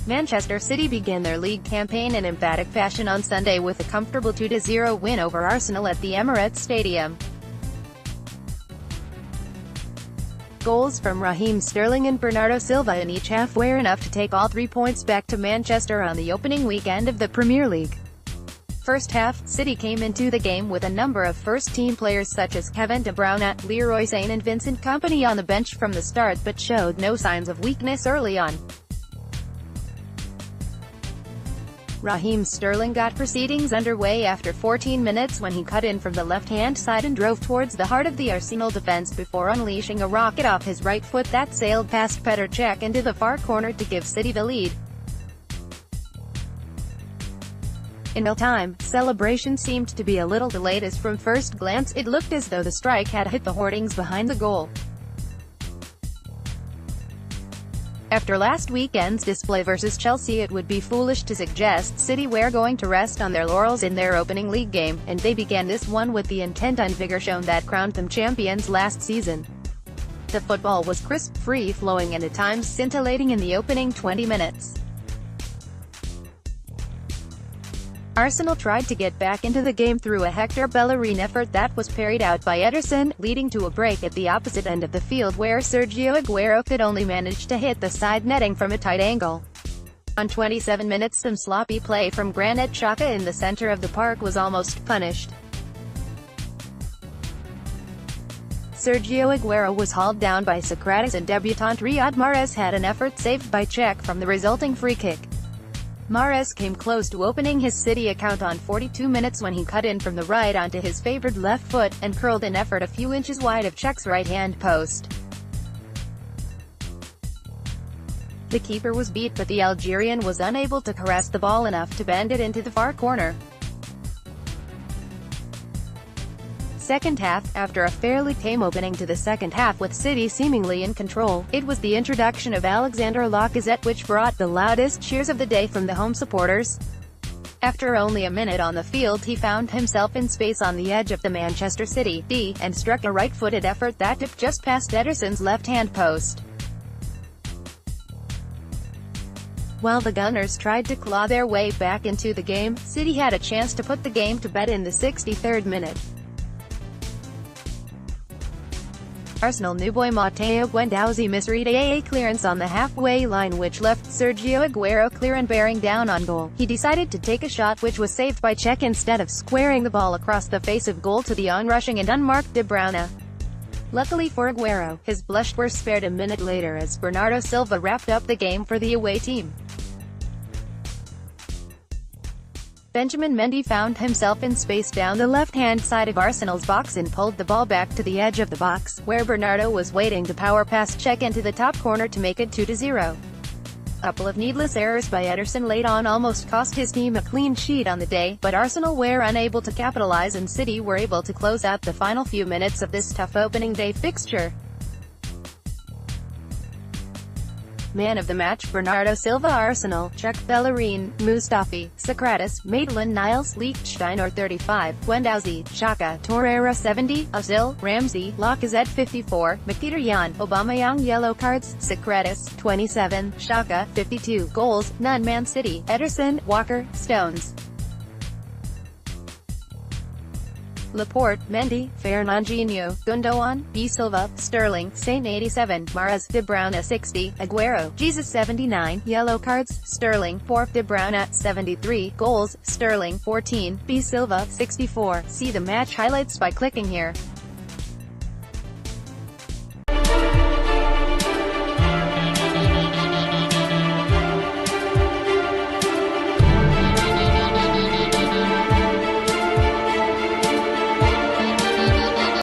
Manchester City began their league campaign in emphatic fashion on Sunday with a comfortable 2-0 win over Arsenal at the Emirates Stadium. Goals from Raheem Sterling and Bernardo Silva in each half were enough to take all 3 points back to Manchester on the opening weekend of the Premier League. First half, City came into the game with a number of first-team players such as Kevin De Bruyne, Leroy, Sane and Vincent Kompany on the bench from the start but showed no signs of weakness early on. Raheem Sterling got proceedings underway after 14 minutes when he cut in from the left-hand side and drove towards the heart of the Arsenal defence before unleashing a rocket off his right foot that sailed past Petr Cech into the far corner to give City the lead. In real time, celebration seemed to be a little delayed as from first glance it looked as though the strike had hit the hoardings behind the goal. After last weekend's display versus Chelsea, it would be foolish to suggest City were going to rest on their laurels in their opening league game, and they began this one with the intent and vigour shown that crowned them champions last season. The football was crisp, free-flowing and at times scintillating in the opening 20 minutes. Arsenal tried to get back into the game through a Hector Bellerin effort that was parried out by Ederson, leading to a break at the opposite end of the field where Sergio Aguero could only manage to hit the side netting from a tight angle. On 27 minutes, some sloppy play from Granit Xhaka in the centre of the park was almost punished. Sergio Aguero was hauled down by Socrates and debutant Riyad Mahrez had an effort saved by Cech from the resulting free kick. Mahrez came close to opening his City account on 42 minutes when he cut in from the right onto his favoured left foot, and curled an effort a few inches wide of Cech's right-hand post. The keeper was beat but the Algerian was unable to caress the ball enough to bend it into the far corner. Second half, after a fairly tame opening to the second half with City seemingly in control, it was the introduction of Alexander Lacazette which brought the loudest cheers of the day from the home supporters. After only a minute on the field he found himself in space on the edge of the Manchester City D, and struck a right-footed effort that dipped just past Ederson's left-hand post. While the Gunners tried to claw their way back into the game, City had a chance to put the game to bed in the 63rd minute. Arsenal new boy Matteo Guendouzi misread a clearance on the halfway line which left Sergio Aguero clear and bearing down on goal. He decided to take a shot which was saved by Cech instead of squaring the ball across the face of goal to the onrushing and unmarked De Bruyne. Luckily for Aguero, his blush were spared a minute later as Bernardo Silva wrapped up the game for the away team. Benjamin Mendy found himself in space down the left-hand side of Arsenal's box and pulled the ball back to the edge of the box, where Bernardo was waiting to power past Cech into the top corner to make it 2-0. A couple of needless errors by Ederson late on almost cost his team a clean sheet on the day, but Arsenal were unable to capitalise and City were able to close out the final few minutes of this tough opening day fixture. Man of the match Bernardo Silva Arsenal, Cech Bellerin, Mustafi, Socrates, Maitland-Niles, Lichtsteiner 35, Guendouzi, Xhaka, Torreira 70, Ozil, Ramsey, Lacazette 54, Mkhitaryan, Aubameyang yellow cards, Socrates 27, Xhaka 52, goals, none Man City, Ederson, Walker, Stones, Laporte, Mendy, Fernandinho, Gundogan, Silva, Sterling, Sane 87, Mahrez, De Bruyne 60, Aguero, Jesus 79, yellow cards, Sterling 4, De Bruyne 73, goals, Sterling 14, Silva 64. See the match highlights by clicking here.